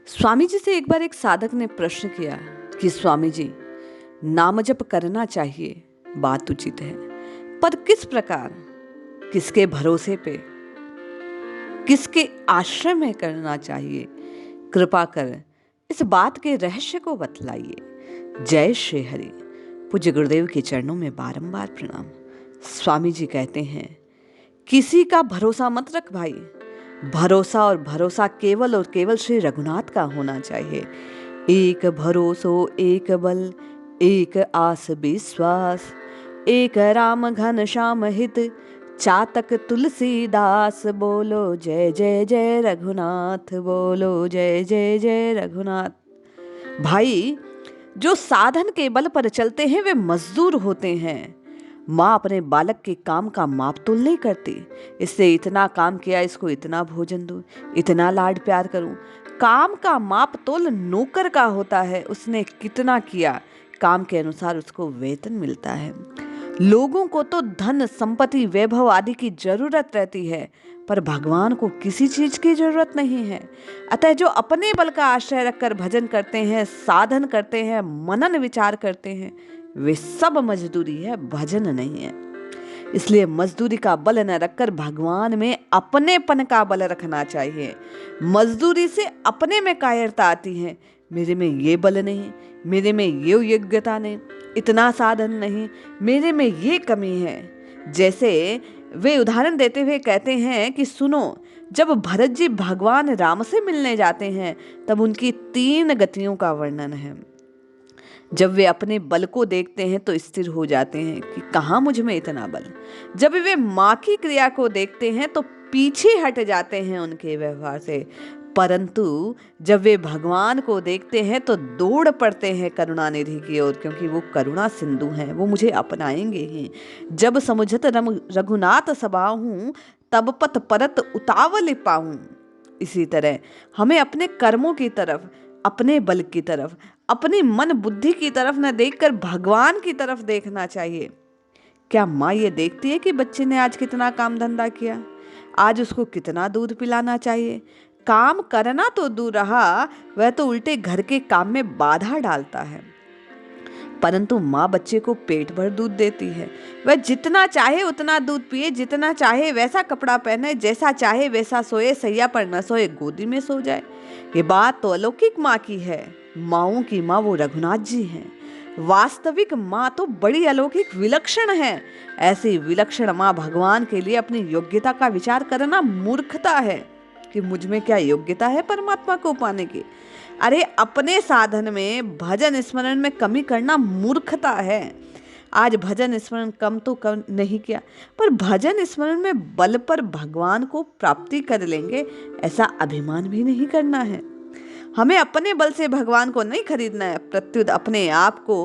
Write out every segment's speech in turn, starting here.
स्वामी जी से एक बार एक साधक ने प्रश्न किया कि स्वामी जी, नाम जप करना चाहिए, बात उचित है, पर किस प्रकार, किसके भरोसे पे, किसके आश्रय में करना चाहिए? कृपा कर इस बात के रहस्य को बतलाइए। जय श्री हरि। पूज्य गुरुदेव के चरणों में बारंबार प्रणाम। स्वामी जी कहते हैं, किसी का भरोसा मत रख भाई। भरोसा और भरोसा केवल और केवल श्री रघुनाथ का होना चाहिए। एक भरोसो एक बल, एक आस विश्वास, एक राम घन श्याम हित, चातक तुलसीदास। बोलो जय जय जय रघुनाथ, बोलो जय जय जय रघुनाथ। भाई, जो साधन के बल पर चलते हैं वे मजदूर होते हैं। माँ अपने बालक के काम का माप तोल नहीं करती। इससे इतना काम किया, इसको इतना भोजन दूं, इतना लाड प्यार करूं। काम का माप तोल नौकर का होता है। उसने कितना किया, काम के अनुसार उसको वेतन मिलता है। लोगों को तो धन संपत्ति वैभव आदि की जरूरत रहती है, पर भगवान को किसी चीज की जरूरत नहीं है। अतः जो अपने बल का आश्रय रखकर भजन करते हैं, साधन करते हैं, मनन विचार करते हैं, वे सब मजदूरी है, भजन नहीं है। इसलिए मजदूरी का बल न रखकर भगवान में अपनेपन का बल रखना चाहिए। मजदूरी से अपने में कायरता आती है। मेरे में ये बल नहीं, मेरे में ये योग्यता नहीं, इतना साधन नहीं, मेरे में ये कमी है। जैसे वे उदाहरण देते हुए कहते हैं कि सुनो, जब भरत जी भगवान राम से मिलने जाते हैं तब उनकी 3 गतियों का वर्णन है। जब वे अपने बल को देखते हैं तो स्थिर हो जाते हैं कि कहाँ मुझ में इतना बल। जब वे माँ की क्रिया को देखते हैं तो पीछे हट जाते हैं उनके व्यवहार से। परंतु जब वे भगवान को देखते हैं तो दौड़ पड़ते हैं करुणानिधि की ओर, क्योंकि वो करुणा सिंधु हैं, वो मुझे अपनाएंगे ही। जब समुझत रघुनाथ सबाहूं, तब पत परत उतावल पाऊं। इसी तरह हमें अपने कर्मों की तरफ, अपने बल की तरफ, अपनी मन बुद्धि की तरफ न देखकर भगवान की तरफ देखना चाहिए। क्या माँ ये देखती है कि बच्चे ने आज कितना काम धंधा किया, आज उसको कितना दूध पिलाना चाहिए? काम करना तो दूर रहा, वह तो उल्टे घर के काम में बाधा डालता है। परंतु माँ बच्चे को पेट भर दूध देती है। वह जितना चाहे उतना दूध पिए, जितना चाहे वैसा कपड़ा पहने, जैसा चाहे वैसा सोए, सैया पर न सोए गोदी में सो जाए। ये बात तो अलौकिक माँ की है। माँओं की माँ वो रघुनाथ जी हैं। वास्तविक माँ तो बड़ी अलौकिक विलक्षण है। ऐसी विलक्षण माँ भगवान के लिए अपनी योग्यता का विचार करना मूर्खता है कि मुझ में क्या योग्यता है परमात्मा को पाने की। अरे, अपने साधन में, भजन स्मरण में कमी करना मूर्खता है। आज भजन स्मरण कम तो कम नहीं किया, पर भजन स्मरण में बल पर भगवान को प्राप्ति कर लेंगे, ऐसा अभिमान भी नहीं करना है। हमें अपने बल से भगवान को नहीं खरीदना है, प्रत्युत अपने आप को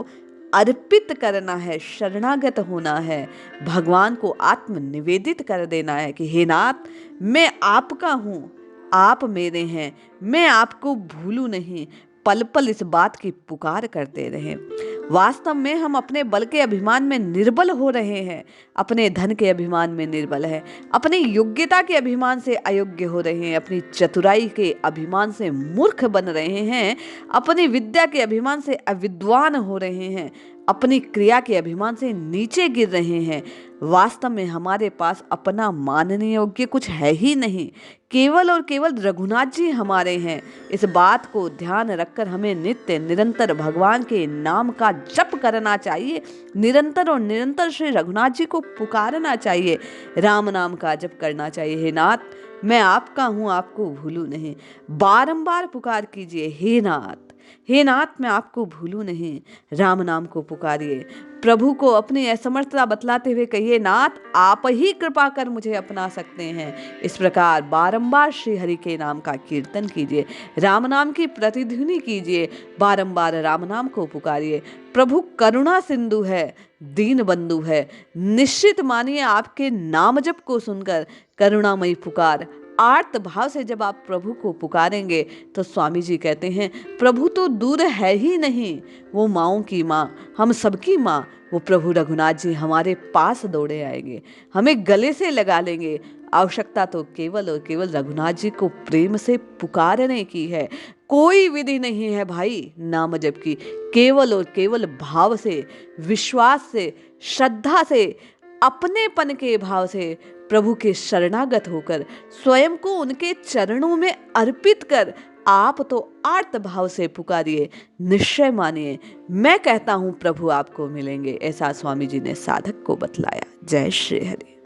अर्पित करना है, शरणागत होना है, भगवान को आत्मनिवेदित कर देना है कि हे नाथ, मैं आपका हूँ, आप मेरे हैं, मैं आपको भूलूं नहीं। पल पल इस बात की पुकार करते रहें। वास्तव में हम अपने बल के अभिमान में निर्बल हो रहे हैं, अपने धन के अभिमान में निर्बल है, अपनी योग्यता के अभिमान से अयोग्य हो रहे हैं, अपनी चतुराई के अभिमान से मूर्ख बन रहे हैं, अपनी विद्या के अभिमान से अविद्वान हो रहे हैं, अपनी क्रिया के अभिमान से नीचे गिर रहे हैं। वास्तव में हमारे पास अपना मानने योग्य कुछ है ही नहीं। केवल और केवल रघुनाथ जी हमारे हैं। इस बात को ध्यान रखकर हमें नित्य निरंतर भगवान के नाम का जप करना चाहिए। निरंतर और निरंतर श्री रघुनाथ जी को पुकारना चाहिए। राम नाम का जप करना चाहिए। हे नाथ, मैं आपका हूँ, आपको भूलूं नहीं। बारंबार पुकार कीजिए, हे नाथ, हे नाथ, मैं आपको भूलूं नहीं। राम नाम को पुकारिए। प्रभु को अपनी असमर्थता बतलाते हुए कहिए, नाथ, आप ही कृपा कर मुझे अपना सकते हैं। इस प्रकार बारंबार श्री हरि के नाम का कीर्तन कीजिए, राम नाम की प्रतिध्वनि कीजिए, बारंबार राम नाम को पुकारिए। प्रभु करुणा सिंधु है, दीन बंधु है। निश्चित मानिए आपके नाम जप को सुनकर करुणामयी पुकार आर्त भाव से जब आप प्रभु को पुकारेंगे तो स्वामी जी कहते हैं प्रभु तो दूर है ही नहीं, वो माँओं की माँ, हम सबकी माँ, वो प्रभु रघुनाथ जी हमारे पास दौड़े आएंगे, हमें गले से लगा लेंगे। आवश्यकता तो केवल और केवल रघुनाथ जी को प्रेम से पुकारने की है। कोई विधि नहीं है भाई नाम जप की, केवल और केवल भाव से, विश्वास से, श्रद्धा से, अपनेपन के भाव से प्रभु के शरणागत होकर स्वयं को उनके चरणों में अर्पित कर आप तो आर्त भाव से पुकारिए, निश्चय मानिए, मैं कहता हूं प्रभु आपको मिलेंगे। ऐसा स्वामी जी ने साधक को बतलाया। जय श्री हरि।